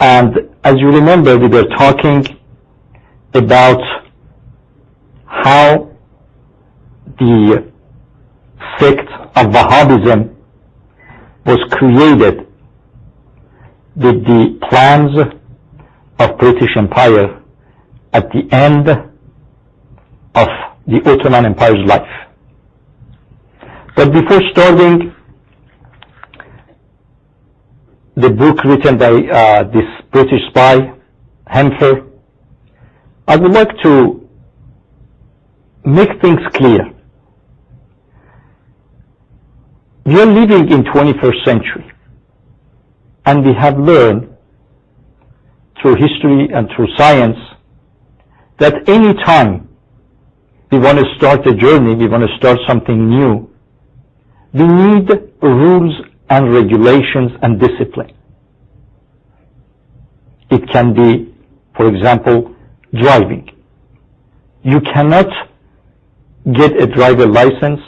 And as you remember, we were talking about how the sect of Wahabism was created with the plans of British Empire at the end of the Ottoman Empire's life. But before starting the book written by this British spy, Hemfer, I would like to make things clear. We are living in 21st century, and we have learned through history and through science that any time we want to start a journey, we want to start something new, we need rules and regulations and discipline. It can be, for example, driving. You cannot get a driver license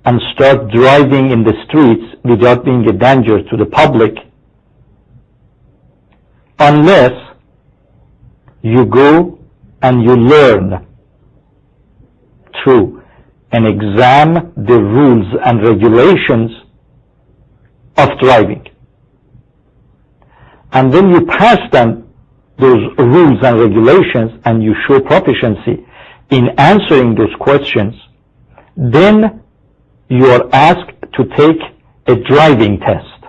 and start driving in the streets without being a danger to the public unless you go and you learn through an exam the rules and regulations of driving. And when you pass them, those rules and regulations, and you show proficiency in answering those questions, then you are asked to take a driving test.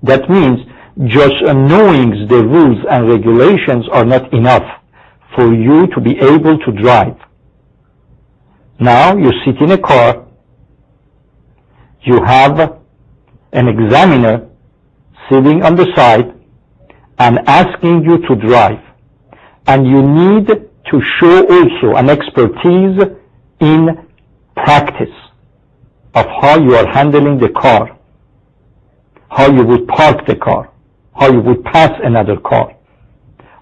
That means just knowing the rules and regulations are not enough for you to be able to drive. Now you sit in a car, you have an examiner sitting on the side and asking you to drive, and you need to show also an expertise in practice of how you are handling the car, how you would park the car, how you would pass another car,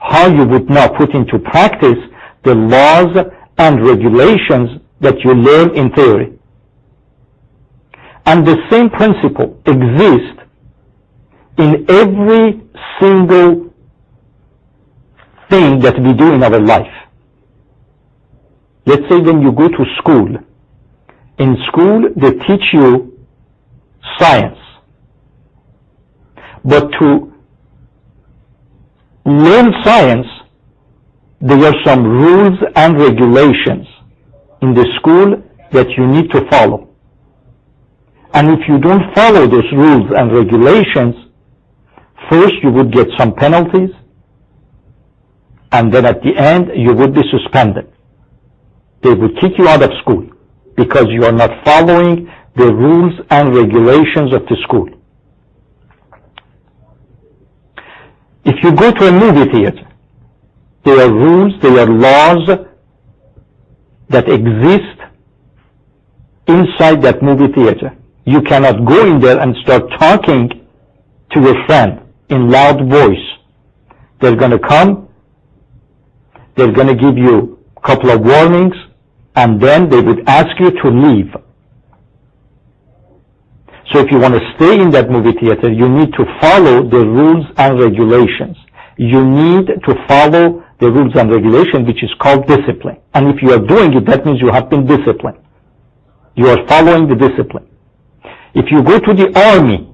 how you would now put into practice the laws and regulations that you learn in theory. And the same principle exists in every single thing that we do in our life. Let's say when you go to school. In school, they teach you science. But to learn science, there are some rules and regulations in the school that you need to follow. And if you don't follow those rules and regulations, first you would get some penalties, and then at the end you would be suspended. They would kick you out of school because you are not following the rules and regulations of the school. If you go to a movie theater, there are rules, there are laws that exist inside that movie theater. You cannot go in there and start talking to your friend in loud voice. They're going to come, they're going to give you a couple of warnings, and then they would ask you to leave. So if you want to stay in that movie theater, you need to follow the rules and regulations. You need to follow the rules and regulations, which is called discipline. And if you are doing it, that means you have been disciplined. You are following the discipline. If you go to the army,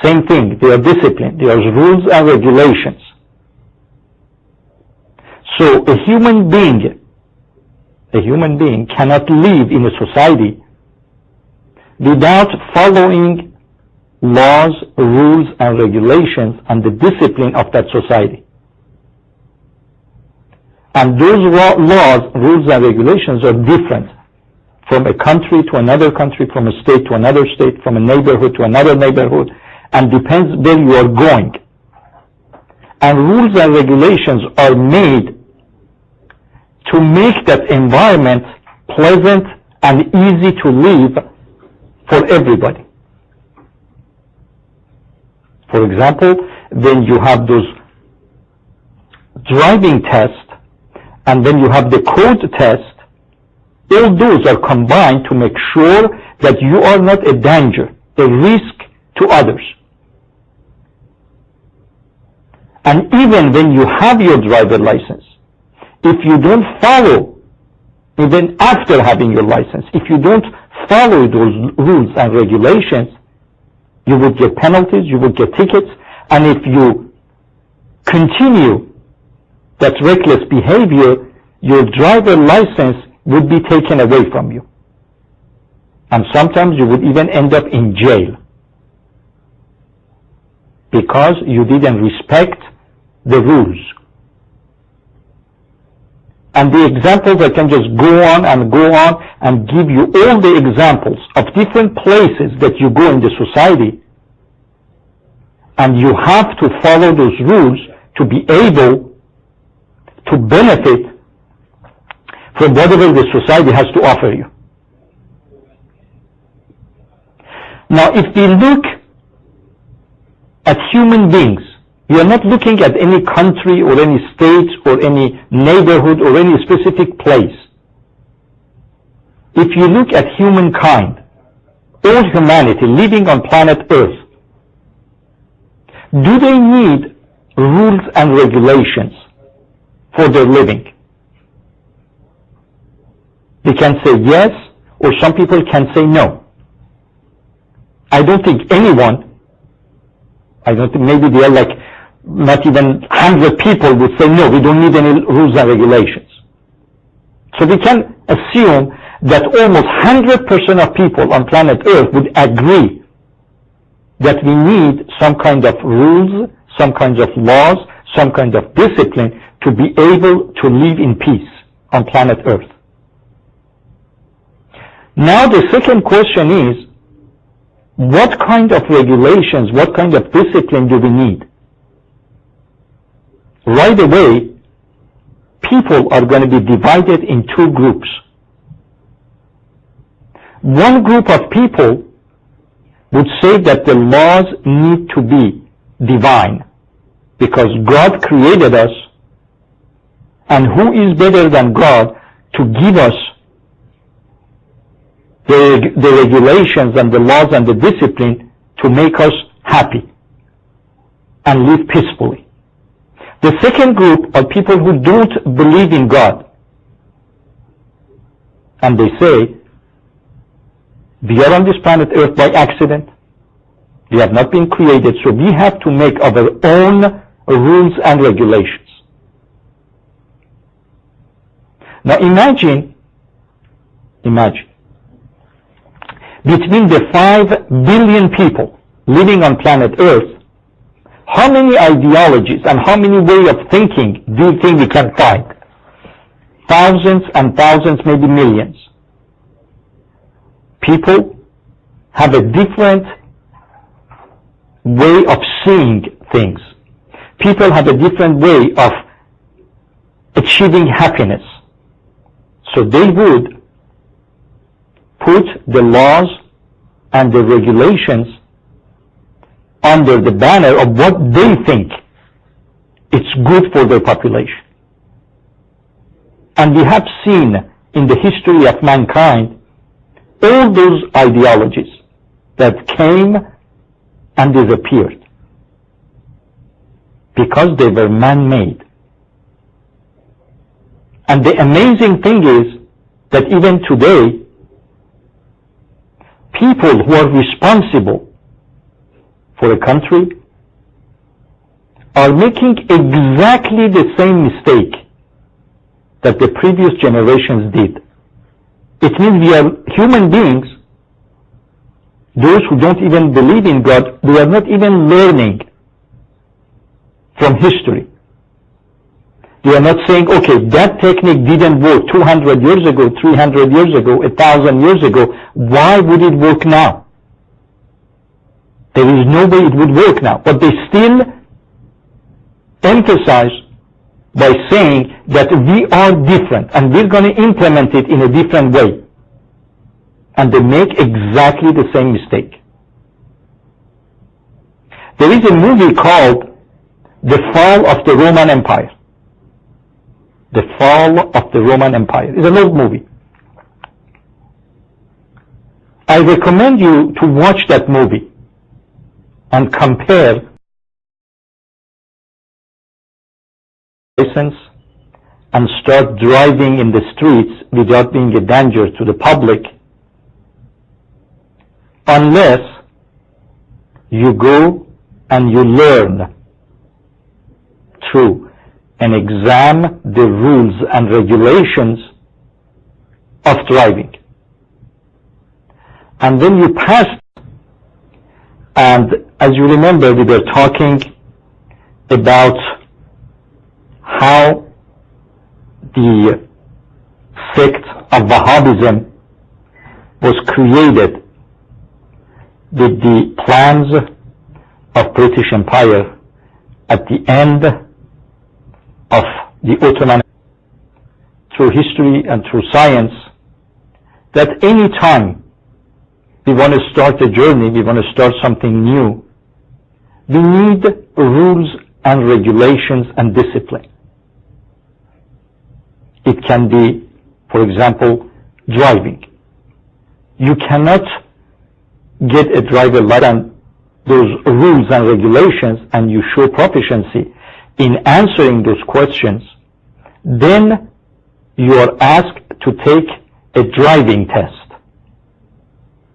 same thing. They are disciplined. There are rules and regulations. So a human being cannot live in a society without following laws, rules, and regulations and the discipline of that society. And those laws, rules, and regulations are different from a country to another country, from a state to another state, from a neighborhood to another neighborhood, and depends where you are going. And rules and regulations are made to make that environment pleasant and easy to live for everybody. For example, when you have those driving tests and then you have the code test, all those are combined to make sure that you are not a danger, a risk to others. And even when you have your driver license, if you don't follow, even after having your license, if you don't follow those rules and regulations, you would get penalties, you would get tickets, and if you continue that reckless behavior, your driver license would be taken away from you. And sometimes you would even end up in jail because you didn't respect the rules. And the examples, I can just go on and give you all the examples of different places that you go in the society, and you have to follow those rules to be able to benefit from whatever the society has to offer you. Now, if we look at human beings, we are not looking at any country or any state or any neighborhood or any specific place. If you look at humankind, all humanity living on planet Earth, do they need rules and regulations for their living? They can say yes, or some people can say no. I don't think anyone, maybe they are like not even 100 people would say no, we don't need any rules and regulations. So we can assume that almost 100% of people on planet Earth would agree that we need some kind of rules, some kinds of laws, some kind of discipline to be able to live in peace on planet Earth. Now the second question is, what kind of regulations, what kind of discipline do we need? Right away, people are going to be divided in two groups. One group of people would say that the laws need to be divine because God created us, and who is better than God to give us the regulations and the laws and the discipline to make us happy and live peacefully. The second group are people who don't believe in God, and they say, we are on this planet Earth by accident. We have not been created, so we have to make our own rules and regulations. Now imagine, between the 5 billion people living on planet Earth, how many ideologies and how many ways of thinking do you think we can find? Thousands and thousands, maybe millions. People have a different way of seeing things. People have a different way of achieving happiness. So they would put the laws and the regulations under the banner of what they think it's good for their population. And we have seen in the history of mankind all those ideologies that came and disappeared because they were man-made. And the amazing thing is that even today, people who are responsible for a country are making exactly the same mistake that the previous generations did. It means we are human beings. Those who don't even believe in God, they are not even learning from history. They are not saying, okay, that technique didn't work 200 years ago, 300 years ago, 1,000 years ago. Why would it work now? There is no way it would work now. But they still emphasize by saying that we are different and we're going to implement it in a different way. And they make exactly the same mistake. There is a movie called The Fall of the Roman Empire. The Fall of the Roman Empire. It's an old movie. I recommend you to watch that movie and compare license and start driving in the streets without being a danger to the public, unless you go and you learn through and examine the rules and regulations of driving. And then you pass. And as you remember, we were talking about how the sect of Wahabism was created with the plans of British Empire at the end of the Ottoman. Through history and through science, that any time we want to start a journey, we want to start something new, we need rules and regulations and discipline. It can be, for example, driving. You cannot get a driver license, those rules and regulations, and you show proficiency in answering those questions, then you are asked to take a driving test.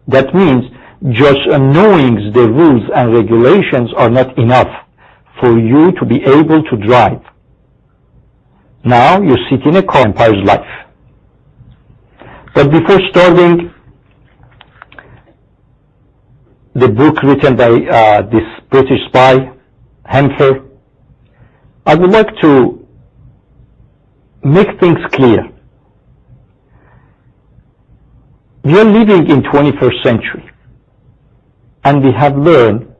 That means just knowing the rules and regulations are not enough for you to be able to drive. Now you sit in a car, Empire's life. But before starting the book written by this British spy, Hemfer, I would like to make things clear. We are living in 21st century, and we have learned